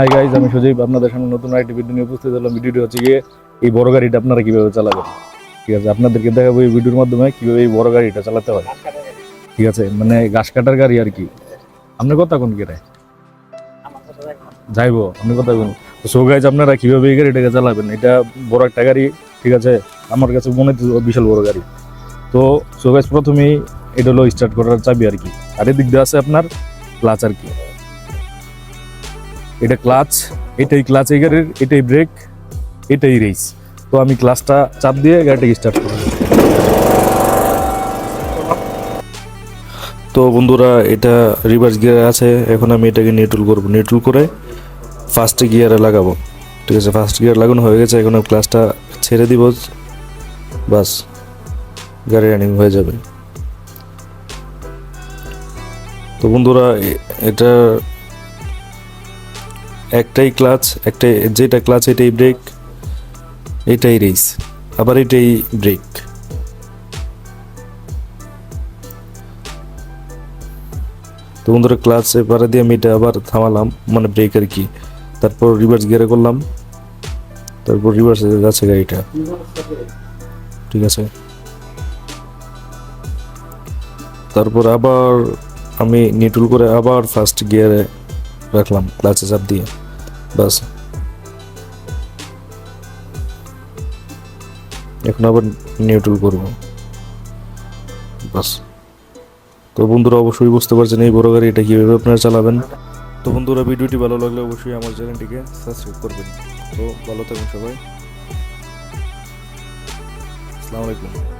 Hi guys, আমি সজীব আপনাদের সামনে নতুন আরেকটি ভিডিও নিয়ে উপস্থিত হলাম। ভিডিওটি হচ্ছে গিয়ে এই বড় গাড়িটা আপনারা কিভাবে চালাবেন। ঠিক আছে, আপনাদেরকে দেখাবো এই ভিডিওর মাধ্যমে কিভাবে এই বড় গাড়িটা চালাতে হয়। ঠিক আছে, মানে ঘাস কাটার গাড়ি আর কি। আপনি কথা কোন গেলে যাইবো, আপনি কথা কোন। সো গাইজ, আপনারা কিভাবে এই গাড়িটাকে চালাবেন। এটা বড় একটা গাড়ি, ঠিক আছে, আমার কাছে মনে হচ্ছে বিশাল বড় গাড়ি। তো সো গাইজ, প্রথমেই এটা হলো স্টার্ট করার চাবি আর কি। আর এদিক দিয়ে আছে আপনার ক্লাচ আর কি। এটা ক্লাচ, এটাই ক্লাচ এই গাড়ির, এটাই ব্রেক, এটাই রেস। তো আমি ক্লাচটা চাপ দিয়ে গাড়িটাকে স্টার্ট করব। তো বন্ধুরা, এটা রিভার্স গিয়ারে আছে। এখন আমি এটাকে নিউট্রাল করব। নিউট্রাল করে ফার্স্ট গিয়ারে লাগাবো। ঠিক আছে, ফার্স্ট গিয়ার লাগানো হয়ে গেছে। এখন ক্লাচটা ছেড়ে দিব, বাস গাড়ি রানিং হয়ে যাবে। তো বন্ধুরা, এটা একটাই ক্লাচ, একটাই, যেটা ক্লাচ এটাই ব্রেক, এটাই রেস, আবার এটাই ব্রেক। তো বন্ধুরা, ক্লাচ এবারে দিয়ে আমি এটা আবার থামালাম, মানে ব্রেক আর কি। তারপর রিভার্স গিয়ারে করলাম, তারপর রিভার্স যাচ্ছে গাড়িটা। ঠিক আছে, তারপর আবার আমি নিউট্রাল করে আবার ফার্স্ট গিয়ারে রাখলাম ক্লাচে চাপ দিয়ে, বাস। এখন আবার নিউট্রাল করব, বাস। তো বন্ধুরা, অবশ্যই বুঝতে পারছেন এই বড় গাড়ি এটা কীভাবে আপনারা চালাবেন। তো বন্ধুরা, ভিডিওটি ভালো লাগলে অবশ্যই আমার চ্যানেলটিকে সাবস্ক্রাইব করবেন। তো ভালো থাকুন সবাই, আসসালামু আলাইকুম।